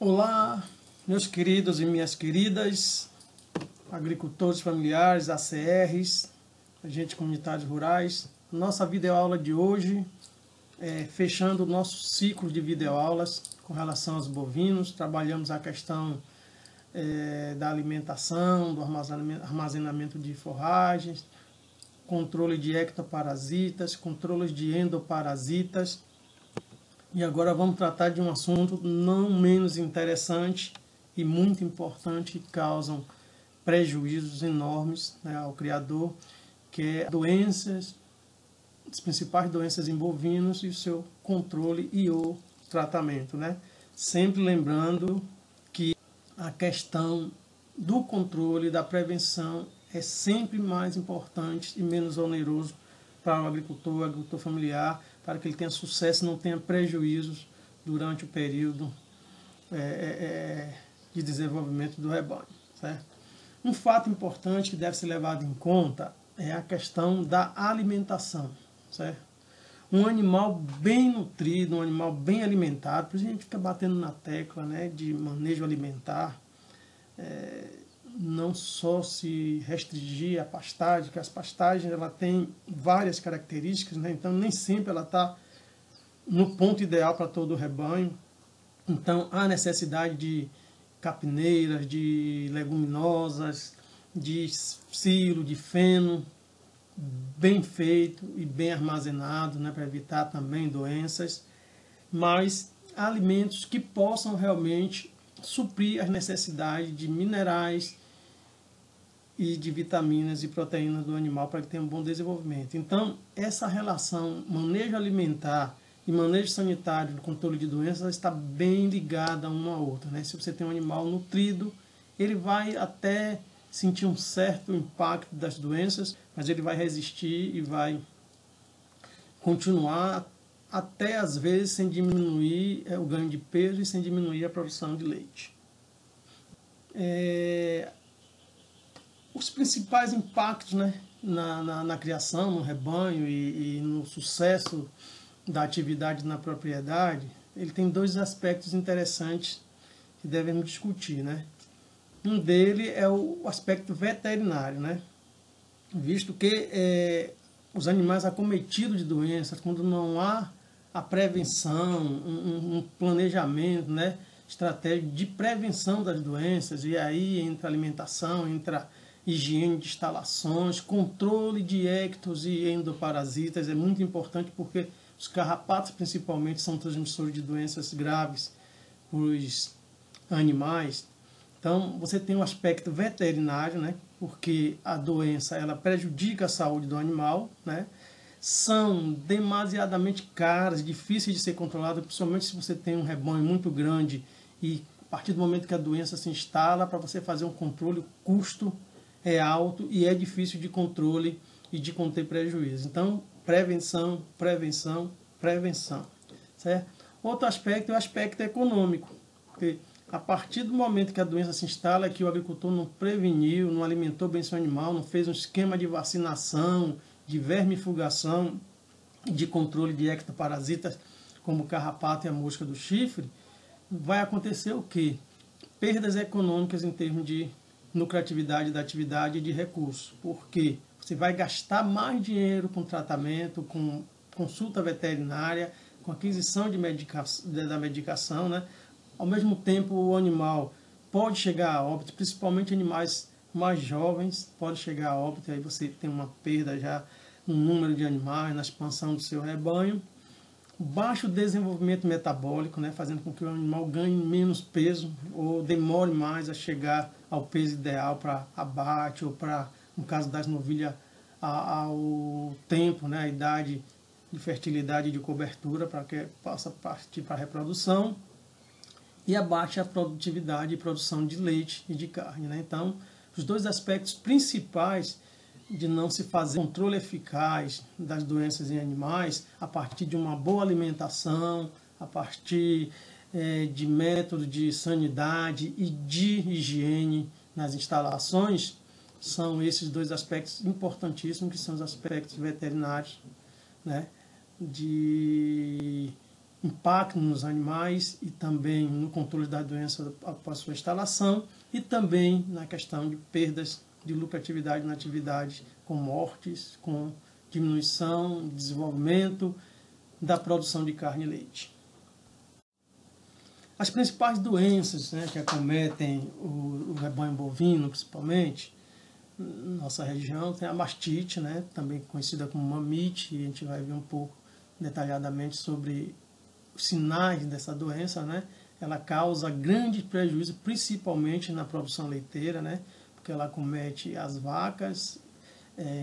Olá, meus queridos e minhas queridas, agricultores familiares, ACRs, agentes comunitários rurais. Nossa videoaula de hoje é fechando o nosso ciclo de videoaulas com relação aos bovinos. Trabalhamos a questão da alimentação, do armazenamento de forragens, controle de ectoparasitas, controle de endoparasitas. E agora vamos tratar de um assunto não menos interessante e muito importante, que causam prejuízos enormes, né, ao criador, que é doenças, as principais doenças em bovinos e o seu controle e o tratamento, né? Sempre lembrando que a questão do controle, da prevenção, é sempre mais importante e menos oneroso para o agricultor familiar, para que ele tenha sucesso e não tenha prejuízos durante o período de desenvolvimento do rebanho. Certo? Um fato importante que deve ser levado em conta é a questão da alimentação. Certo? Um animal bem nutrido, um animal bem alimentado, por isso a gente fica batendo na tecla, né, de manejo alimentar, não só se restringir a pastagem, que as pastagens ela tem várias características, né? Então nem sempre ela está no ponto ideal para todo o rebanho. Então há necessidade de capineiras, de leguminosas, de silo, de feno, bem feito e bem armazenado, né? Para evitar também doenças, mas alimentos que possam realmente suprir as necessidades de minerais e de vitaminas e proteínas do animal para que tenha um bom desenvolvimento. Então, essa relação manejo alimentar e manejo sanitário do controle de doenças está bem ligada uma à outra, né? Se você tem um animal nutrido, ele vai até sentir um certo impacto das doenças, mas ele vai resistir e vai continuar até às vezes sem diminuir o ganho de peso e sem diminuir a produção de leite. Os principais impactos, né, na criação, no rebanho e no sucesso da atividade na propriedade, ele tem dois aspectos interessantes que devemos discutir, né? Um deles é o aspecto veterinário, né? Visto que os animais acometidos de doenças, quando não há a prevenção, um planejamento, né, estratégico de prevenção das doenças, e aí entra alimentação, entra higiene de instalações, controle de ectos e endoparasitas, é muito importante porque os carrapatos principalmente são transmissores de doenças graves para os animais. Então você tem um aspecto veterinário, né, porque a doença ela prejudica a saúde do animal, né, são demasiadamente caras, difíceis de ser controladas, principalmente se você tem um rebanho muito grande e a partir do momento que a doença se instala, para você fazer um controle, o custo é alto e é difícil de controle e de conter prejuízo. Então, prevenção, prevenção, prevenção. Certo? Outro aspecto é o aspecto econômico, porque a partir do momento que a doença se instala, que o agricultor não preveniu, não alimentou bem seu animal, não fez um esquema de vacinação, de vermifugação, de controle de ectoparasitas, como o carrapato e a mosca do chifre, vai acontecer o quê? Perdas econômicas em termos de lucratividade da atividade e de recursos, porque você vai gastar mais dinheiro com tratamento, com consulta veterinária, com aquisição da medicação, né? Ao mesmo tempo, o animal pode chegar a óbito, principalmente animais mais jovens, pode chegar a óbito, aí você tem uma perda já no número de animais, na expansão do seu rebanho. Baixo desenvolvimento metabólico, né, fazendo com que o animal ganhe menos peso ou demore mais a chegar ao peso ideal para abate ou para, no caso das novilhas, ao tempo, né, a idade de fertilidade e de cobertura para que possa partir para a reprodução, e a baixa produtividade e produção de leite e de carne, né? Então, os dois aspectos principais de não se fazer controle eficaz das doenças em animais a partir de uma boa alimentação, a partir de método de sanidade e de higiene nas instalações, são esses dois aspectos importantíssimos, que são os aspectos veterinários, né, de impacto nos animais e também no controle da doença após sua instalação e também na questão de perdas de lucratividade na atividade, com mortes, com diminuição, desenvolvimento da produção de carne e leite. As principais doenças, né, que acometem o rebanho bovino, principalmente, na nossa região, tem a mastite, né, também conhecida como mamite, e a gente vai ver um pouco detalhadamente sobre os sinais dessa doença, né? Ela causa grande prejuízo, principalmente na produção leiteira, né? Porque ela acomete as vacas,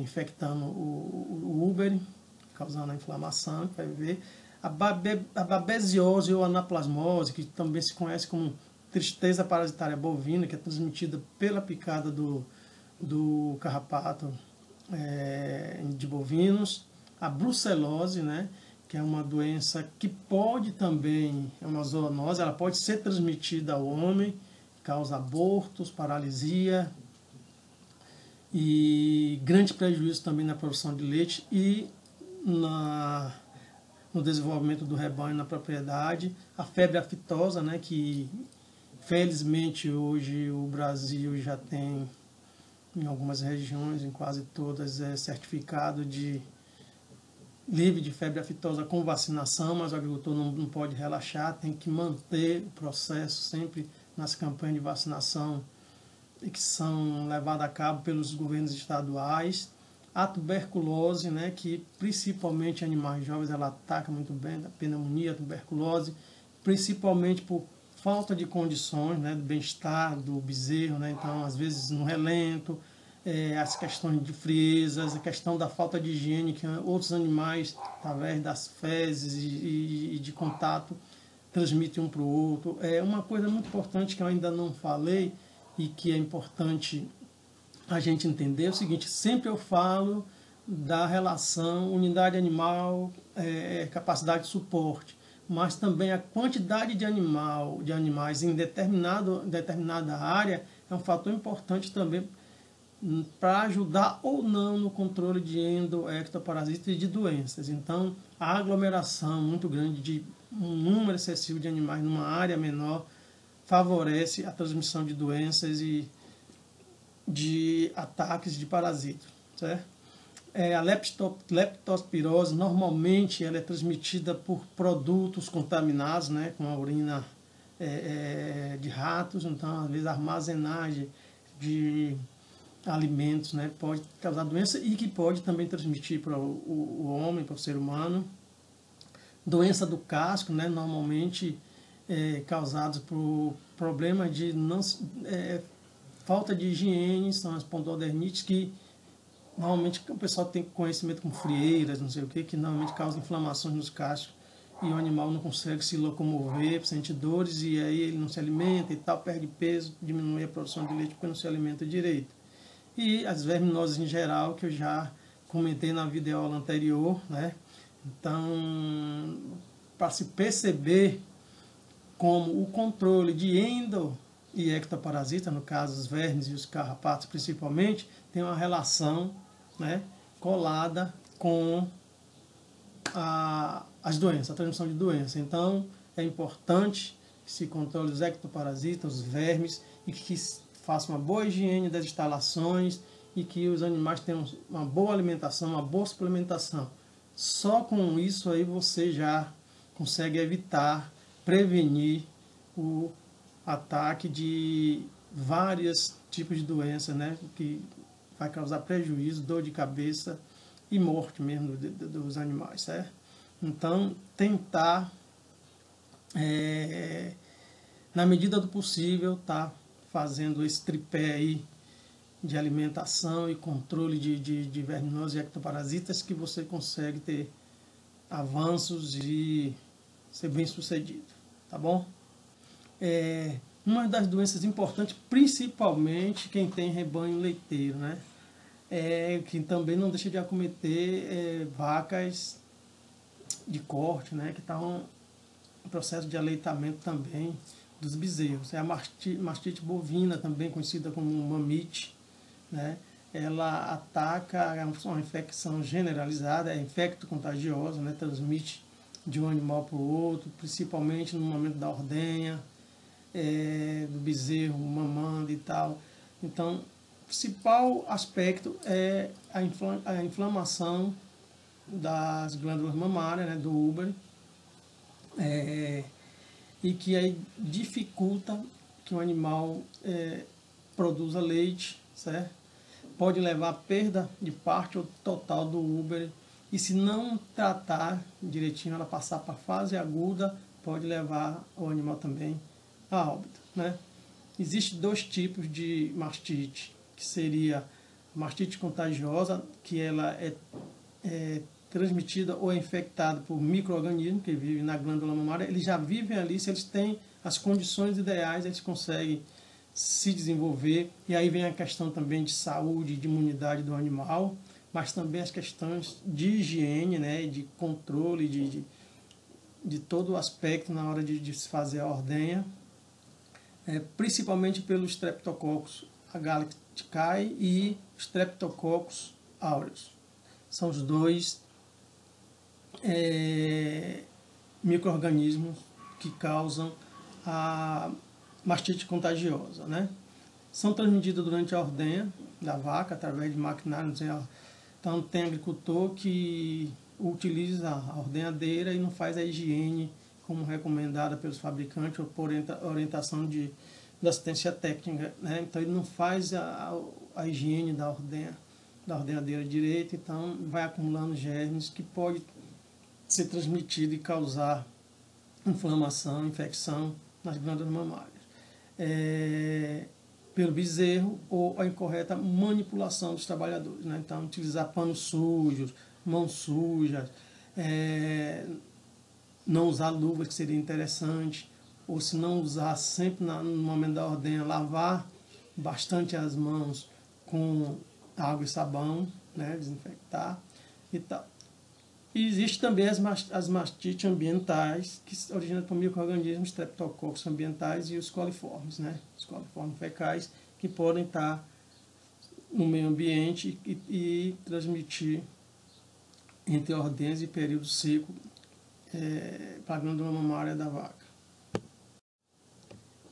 infectando o úbere, causando a inflamação, que vai ver. A babesiose ou anaplasmose, que também se conhece como tristeza parasitária bovina, que é transmitida pela picada do carrapato de bovinos. A brucelose, né? Que é uma doença que pode também, é uma zoonose, ela pode ser transmitida ao homem, causa abortos, paralisia e grande prejuízo também na produção de leite e no desenvolvimento do rebanho na propriedade. A febre aftosa, né, que felizmente hoje o Brasil já tem, em algumas regiões, em quase todas, certificado de livre de febre aftosa com vacinação, mas o agricultor não pode relaxar, tem que manter o processo sempre nas campanhas de vacinação que são levadas a cabo pelos governos estaduais. A tuberculose, né, que principalmente animais jovens, ela ataca muito bem, a pneumonia, a tuberculose, principalmente por falta de condições, né, do bem-estar do bezerro, né, então às vezes no relento, as questões de friezas, a questão da falta de higiene que outros animais, através das fezes e de contato, transmitem um para o outro. É uma coisa muito importante que eu ainda não falei e que é importante a gente entender é o seguinte: sempre eu falo da relação unidade animal, capacidade de suporte, mas também a quantidade de animais em determinada área é um fator importante também para ajudar ou não no controle de ectoparasitas e de doenças. Então, a aglomeração muito grande de um número excessivo de animais numa área menor favorece a transmissão de doenças e de ataques de parasitas, certo? A leptospirose, normalmente, ela é transmitida por produtos contaminados, né, com a urina de ratos, então, às vezes, a armazenagem de alimentos, né, pode causar doença e que pode também transmitir para o homem, para o ser humano. Doença do casco, né, normalmente causados por problemas de falta de higiene, são as pontodermites, que normalmente o pessoal tem conhecimento com frieiras, não sei o que normalmente causam inflamações nos cascos e o animal não consegue se locomover, sente dores e aí ele não se alimenta e tal, perde peso, diminui a produção de leite porque não se alimenta direito. E as verminoses em geral, que eu já comentei na videoaula anterior, né? Então, para se perceber como o controle de endo e ectoparasita, no caso os vermes e os carrapatos principalmente, tem uma relação, né, colada com as doenças, a transmissão de doenças. Então, é importante que se controle os ectoparasitas, os vermes, e que faça uma boa higiene das instalações e que os animais tenham uma boa alimentação, uma boa suplementação. Só com isso aí você já consegue evitar, prevenir o ataque de vários tipos de doenças, né, que vai causar prejuízo, dor de cabeça e morte mesmo dos animais, certo? Então, tentar, na medida do possível, tá fazendo esse tripé aí de alimentação e controle de verminoses e ectoparasitas, que você consegue ter avanços e ser bem sucedido, tá bom? Uma das doenças importantes, principalmente quem tem rebanho leiteiro, né? Que também não deixa de acometer vacas de corte, né? Que estão no processo de aleitamento também dos bezerros. É a mastite bovina, também conhecida como mamite, né? Ela ataca, é uma infecção generalizada, é infecto-contagiosa, né? Transmite de um animal para o outro, principalmente no momento da ordenha, do bezerro mamando e tal. Então, o principal aspecto é a inflamação das glândulas mamárias, né, do úbere, e que aí dificulta que o animal produza leite, certo? Pode levar à perda de parte ou total do úbere, e se não tratar direitinho, ela passar para a fase aguda, pode levar o animal também a óbito, né? Existem dois tipos de mastite, que seria a mastite contagiosa, que ela é transmitida ou é infectada por micro-organismos que vivem na glândula mamária. Eles já vivem ali, se eles têm as condições ideais, eles conseguem se desenvolver. E aí vem a questão também de saúde, de imunidade do animal, mas também as questões de higiene, né, de controle, de todo o aspecto na hora de se fazer a ordenha, principalmente pelos Streptococcus agalacticae e Streptococcus aureus. São os dois micro-organismos que causam a mastite contagiosa, né? São transmitidos durante a ordenha da vaca, através de maquinários. Então, tem agricultor que utiliza a ordenhadeira e não faz a higiene como recomendada pelos fabricantes ou por orientação da assistência técnica, né? Então, ele não faz a higiene da ordenhadeira direito, então vai acumulando germes que pode ser transmitido e causar inflamação, infecção nas glândulas mamárias. Pelo bezerro ou a incorreta manipulação dos trabalhadores, né? Então, utilizar panos sujos, mãos sujas, não usar luvas, que seria interessante, ou se não usar sempre no momento da ordenha, lavar bastante as mãos com água e sabão, né? Desinfectar e tal. E existe também as mastites ambientais, que se originam por micro-organismos, streptococcus ambientais e os coliformes, né? Os coliformes fecais, que podem estar no meio ambiente e transmitir entre ordenhas e período seco para a glândula mamária da vaca.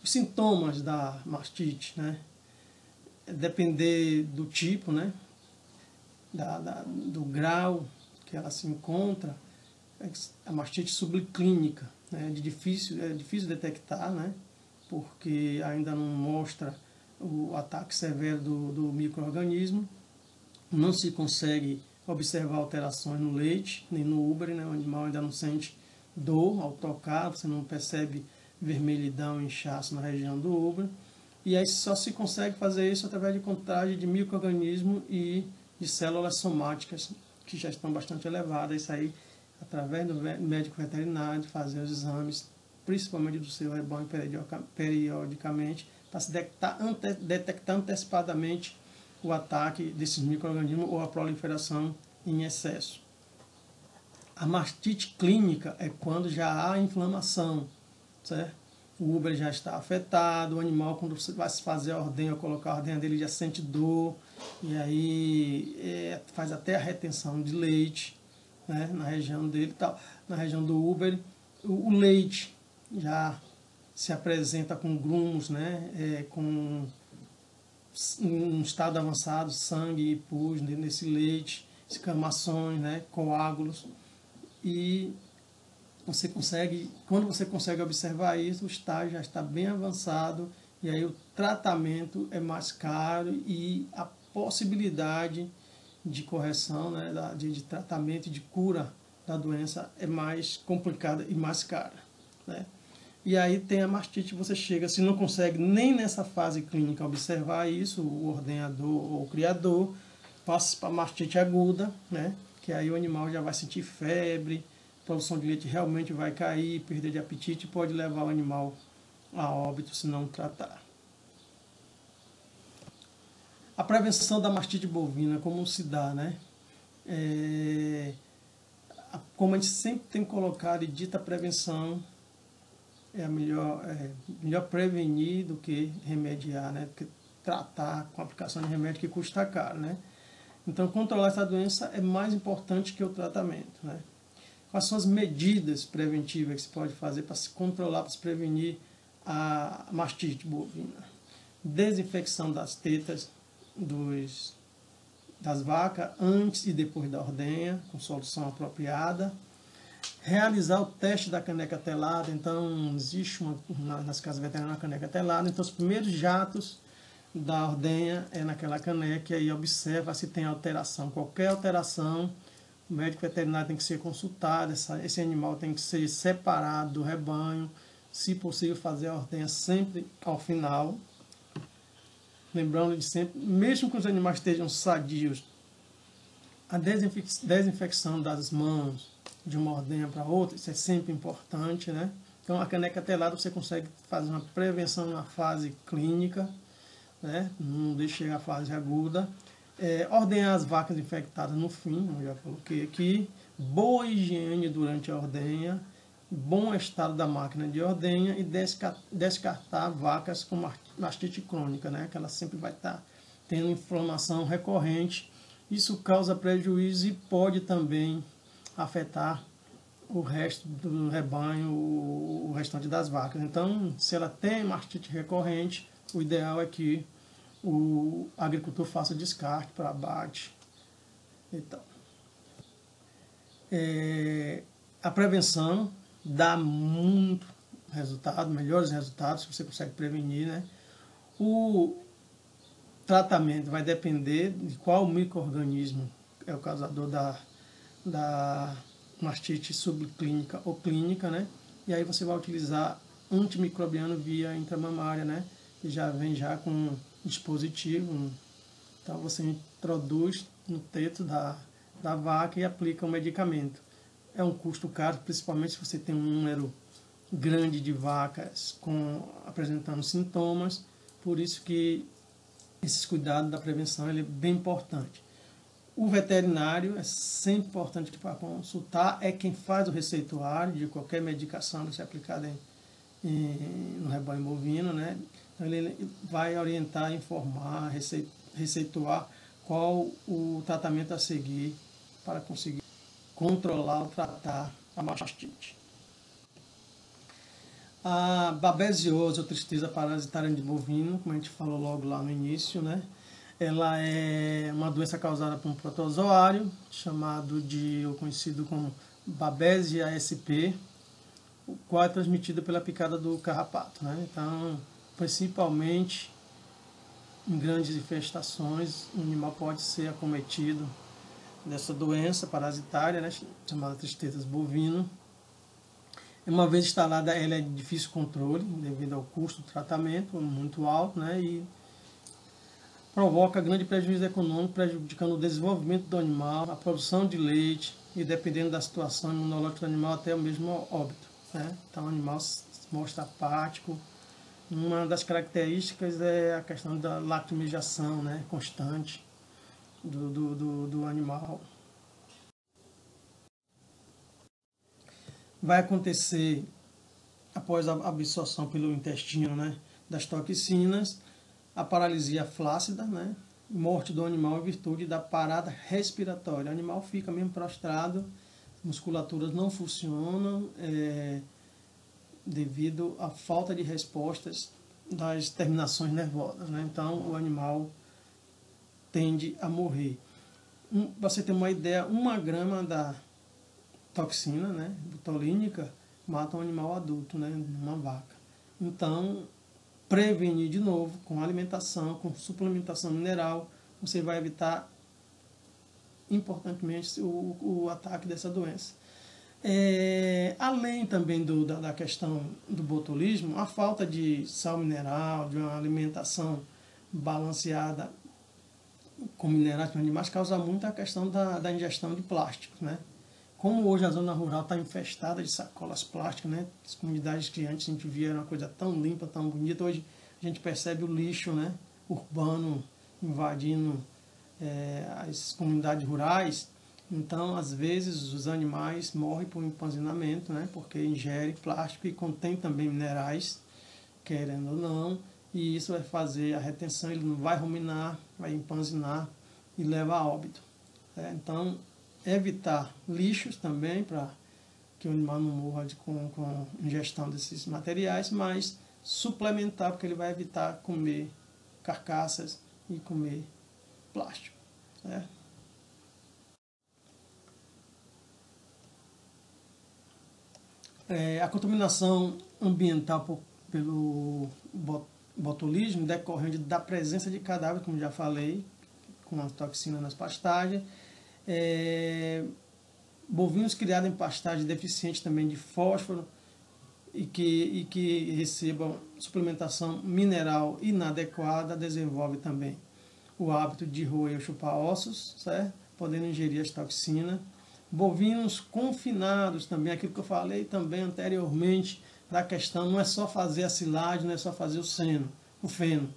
Os sintomas da mastite, né? Depender do tipo, né? Do grau que ela se encontra, a mastite subclínica, né? É difícil detectar, né? Porque ainda não mostra o ataque severo do micro-organismo, não se consegue observar alterações no leite, nem no úbere, né? O animal ainda não sente dor ao tocar, você não percebe vermelhidão, inchaço na região do úbere, e aí só se consegue fazer isso através de contagem de micro-organismo e de células somáticas, que já estão bastante elevadas, isso aí através do médico veterinário, fazer os exames, principalmente do seu rebanho periodicamente, para se detectar antecipadamente o ataque desses micro-organismos ou a proliferação em excesso. A mastite clínica é quando já há inflamação, certo? O úbere já está afetado, o animal, quando você vai se fazer a ordenha ou colocar a ordenha dele, já sente dor, e aí faz até a retenção de leite, né, na região dele, tal, na região do úbere. O leite já se apresenta com grumos, né, com um estado avançado, sangue e pus nesse leite, escamações, né, coágulos, e quando você consegue observar isso, o estágio já está bem avançado, e aí o tratamento é mais caro e a possibilidade de correção, né, de tratamento e de cura da doença é mais complicada e mais cara, né? E aí tem a mastite, você chega, se não consegue nem nessa fase clínica observar isso, o ordenhador ou o criador, passa para a mastite aguda, né? Que aí o animal já vai sentir febre, a produção de leite realmente vai cair, perda de apetite, pode levar o animal a óbito se não tratar. A prevenção da mastite bovina, como se dá, né? Como a gente sempre tem colocado e dita, a prevenção é melhor prevenir do que remediar, né? Porque tratar com a aplicação de remédio que custa caro, né? Então, controlar essa doença é mais importante que o tratamento, né? Quais são as medidas preventivas que se pode fazer para se controlar, para se prevenir a mastite bovina? Desinfecção das tetas das vacas antes e depois da ordenha, com solução apropriada. Realizar o teste da caneca telada. Então, existe nas casas veterinárias uma caneca telada. Então, os primeiros jatos da ordenha é naquela caneca e aí observa se tem alteração. Qualquer alteração, o médico veterinário tem que ser consultado, esse animal tem que ser separado do rebanho, se possível fazer a ordenha sempre ao final. Lembrando de sempre, mesmo que os animais estejam sadios, a desinfecção das mãos de uma ordenha para outra, isso é sempre importante, né? Então, a caneca telada você consegue fazer uma prevenção na fase clínica, né? Não deixe chegar à fase aguda. Ordenhar as vacas infectadas no fim, eu já coloquei aqui. Boa higiene durante a ordenha, bom estado da máquina de ordenha e descartar vacas com mastite crônica, né? Que ela sempre vai estar tendo inflamação recorrente. Isso causa prejuízo e pode também afetar o resto do rebanho, o restante das vacas. Então, se ela tem mastite recorrente, o ideal é que o agricultor faça descarte para abate. Então, a prevenção dá muito resultado, melhores resultados, se você consegue prevenir, né? O tratamento vai depender de qual micro-organismo é o causador da mastite subclínica ou clínica, né? E aí você vai utilizar antimicrobiano via intramamária, né? Que já vem já com um dispositivo. Então você introduz no teto da vaca e aplica o medicamento. É um custo caro, principalmente se você tem um número grande de vacas apresentando sintomas. Por isso que esse cuidado da prevenção ele é bem importante. O veterinário é sempre importante para consultar, é quem faz o receituário de qualquer medicação que seja aplicada no rebanho bovino, né? Então ele vai orientar, informar, receituar qual o tratamento a seguir para conseguir controlar ou tratar a mastite. A babesiose, ou tristeza parasitária de bovino, como a gente falou logo lá no início, né? Ela é uma doença causada por um protozoário, ou conhecido como Babesia sp, o qual é transmitido pela picada do carrapato, né? Então, principalmente em grandes infestações, o animal pode ser acometido dessa doença parasitária, né? Chamada tristeza bovino. Uma vez instalada, ela é de difícil controle, devido ao custo do tratamento, muito alto, né? E provoca grande prejuízo econômico, prejudicando o desenvolvimento do animal, a produção de leite e, dependendo da situação imunológica do animal, até o mesmo óbito, né? Então o animal se mostra apático. Uma das características é a questão da lacrimejação, né? Constante do animal. Vai acontecer, após a absorção pelo intestino, né, das toxinas, a paralisia flácida, né, morte do animal em virtude da parada respiratória. O animal fica mesmo prostrado, musculaturas não funcionam devido à falta de respostas das terminações nervosas, né? Então o animal tende a morrer. Para você ter uma ideia, 1 grama da toxina, né, botulínica, mata um animal adulto, né, uma vaca. Então, prevenir de novo com alimentação, com suplementação mineral, você vai evitar importantemente o ataque dessa doença. Além também da questão do botulismo, a falta de sal mineral, de uma alimentação balanceada com minerais para animais, causa muito a questão da ingestão de plásticos, né? Como hoje a zona rural está infestada de sacolas plásticas, né? As comunidades que antes a gente via era uma coisa tão limpa, tão bonita, hoje a gente percebe o lixo, né, urbano invadindo as comunidades rurais. Então, às vezes, os animais morrem por empanzinamento, né, porque ingerem plástico e contém também minerais, querendo ou não, e isso vai fazer a retenção, ele não vai ruminar, vai empanzinar e leva a óbito. Então, evitar lixos também para que o animal não morra com ingestão desses materiais, mas suplementar, porque ele vai evitar comer carcaças e comer plástico. Né? A contaminação ambiental pelo botulismo decorrente da presença de cadáver, como já falei, com a toxina nas pastagens. Bovinos criados em pastagem deficiente também de fósforo e que recebam suplementação mineral inadequada, desenvolve também o hábito de roer ou chupar ossos, certo? Podendo ingerir as toxinas. Bovinos confinados também, aquilo que eu falei também anteriormente, da questão não é só fazer a silagem, não é só fazer o feno.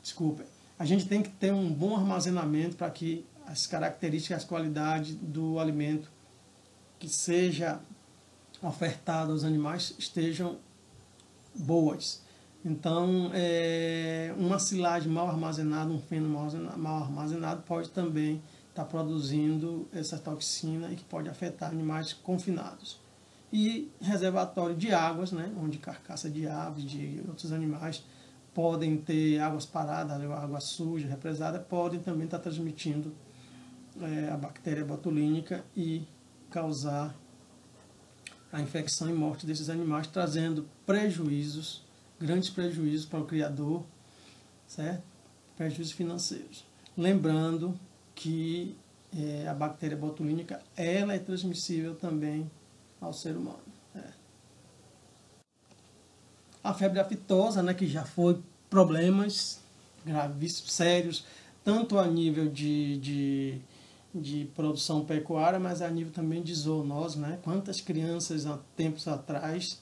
Desculpa. A gente tem que ter um bom armazenamento para que as características, as qualidades do alimento que seja ofertado aos animais estejam boas. Então, uma silagem mal armazenada, um feno mal armazenado pode também estar produzindo essa toxina e que pode afetar animais confinados. E reservatório de águas, né, onde carcaça de aves, de outros animais podem ter águas paradas, água suja, represada, podem também estar transmitindo a bactéria botulínica e causar a infecção e morte desses animais, trazendo prejuízos, grandes prejuízos para o criador, certo? Prejuízos financeiros. Lembrando que a bactéria botulínica ela é transmissível também ao ser humano. A febre aftosa, né, que já foi problemas gravíssimos, sérios, tanto a nível de produção pecuária, mas a nível também de zoonose, né? Quantas crianças há tempos atrás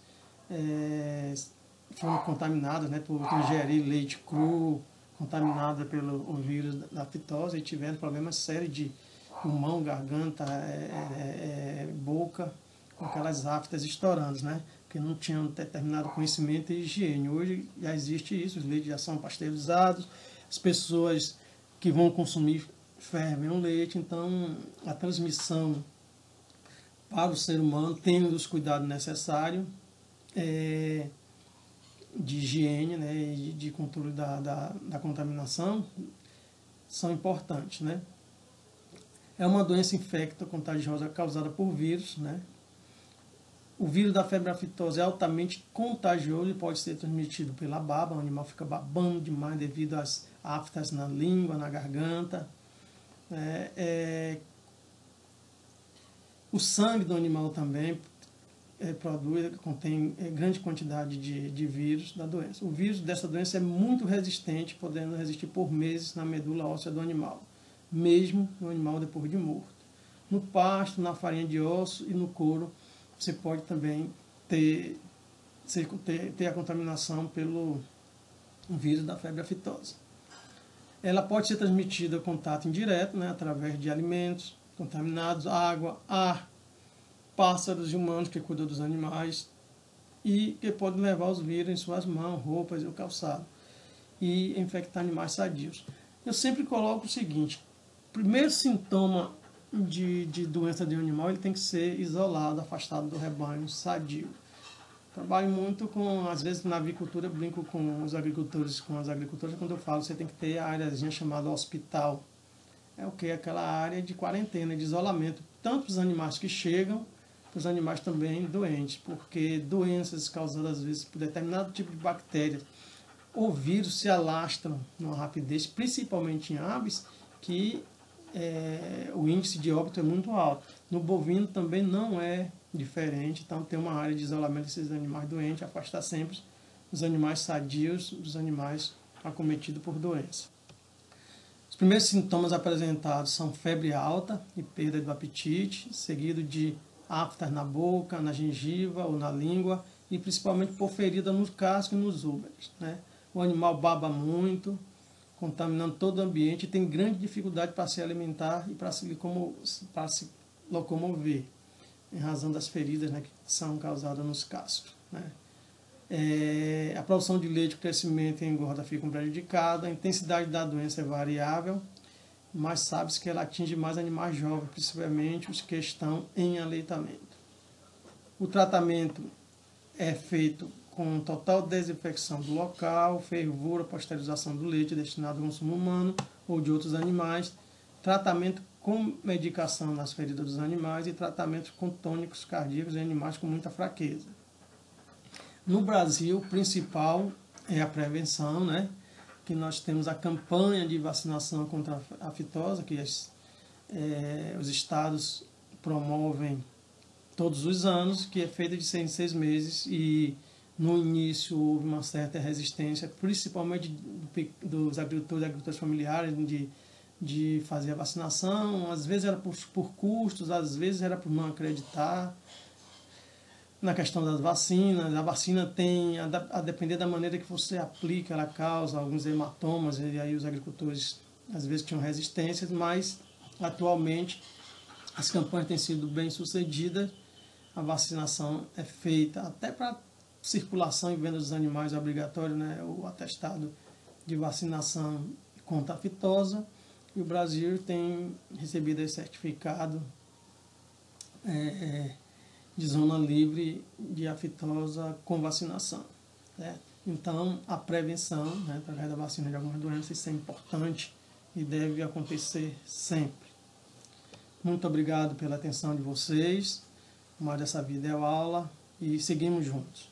foram contaminadas, né, por ingerir leite cru, contaminada pelo vírus da fitose e tiveram problemas sérios de pulmão, garganta, boca, com aquelas aftas estourando, né? Porque não tinham determinado conhecimento e higiene. Hoje já existe isso, os leites já são pasteurizados, as pessoas que vão consumir fervem o leite, então a transmissão para o ser humano, tendo os cuidados necessários de higiene, né, e de controle da contaminação, são importantes. Né? É uma doença infecta contagiosa causada por vírus. Né? O vírus da febre aftosa é altamente contagioso e pode ser transmitido pela baba, o animal fica babando demais devido às aftas na língua, na garganta. O sangue do animal também contém grande quantidade de vírus da doença. O vírus dessa doença é muito resistente, podendo resistir por meses na medula óssea do animal, mesmo no animal depois de morto. No pasto, na farinha de osso e no couro, você pode também ter a contaminação pelo vírus da febre aftosa. Ela pode ser transmitida contato indireto, né, através de alimentos contaminados, água, ar, pássaros e humanos que cuidam dos animais e que podem levar os vírus em suas mãos, roupas e o calçado e infectar animais sadios. Eu sempre coloco o seguinte: o primeiro sintoma de doença de um animal ele tem que ser isolado, afastado do rebanho, sadio. Trabalho muito com, às vezes na avicultura, brinco com os agricultores, com as agricultoras, quando eu falo você tem que ter a áreazinha chamada hospital. É o que? Aquela área de quarentena, de isolamento, tanto para os animais que chegam, para os animais também doentes, porque doenças causadas às vezes por determinado tipo de bactéria ou vírus se alastram numa rapidez, principalmente em aves, que o índice de óbito é muito alto. No bovino também não é diferente, então tem uma área de isolamento desses animais doentes, afastar sempre os animais sadios dos animais acometidos por doença. Os primeiros sintomas apresentados são febre alta e perda do apetite, seguido de aftas na boca, na gengiva ou na língua, e principalmente por ferida nos cascos e nos úmeros. Né? O animal baba muito, contaminando todo o ambiente e tem grande dificuldade para se alimentar e para se locomover, em razão das feridas, né, que são causadas nos cascos. Né? A produção de leite, o crescimento e a engorda ficam prejudicadas, a intensidade da doença é variável, mas sabe-se que ela atinge mais animais jovens, principalmente os que estão em aleitamento. O tratamento é feito com total desinfecção do local, fervura, pasteurização do leite destinado ao consumo humano ou de outros animais, tratamento com medicação nas feridas dos animais e tratamento com tônicos cardíacos em animais com muita fraqueza. No Brasil, o principal é a prevenção, né? Que nós temos a campanha de vacinação contra a aftosa, que os estados promovem todos os anos, que é feita de 6 em 6 meses, e no início houve uma certa resistência, principalmente dos agricultores familiares, de fazer a vacinação. Às vezes era por custos, às vezes era por não acreditar na questão das vacinas. A vacina tem, a depender da maneira que você aplica, ela causa alguns hematomas, e aí os agricultores às vezes tinham resistências, mas atualmente as campanhas têm sido bem sucedidas. A vacinação é feita até para circulação e venda dos animais é obrigatório, né? O atestado de vacinação contra a aftosa, e o Brasil tem recebido esse certificado de zona livre de aftosa com vacinação, né? Então, a prevenção, né, através da vacina de algumas doenças, isso é importante e deve acontecer sempre. Muito obrigado pela atenção de vocês. Mais dessa vida é aula e seguimos juntos.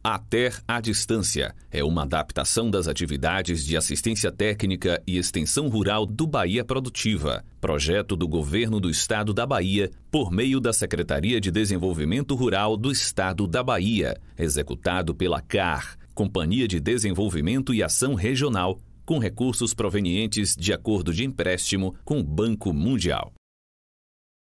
A TER à Distância é uma adaptação das atividades de assistência técnica e extensão rural do Bahia Produtiva, projeto do Governo do Estado da Bahia, por meio da Secretaria de Desenvolvimento Rural do Estado da Bahia, executado pela CAR, Companhia de Desenvolvimento e Ação Regional, com recursos provenientes de acordo de empréstimo com o Banco Mundial.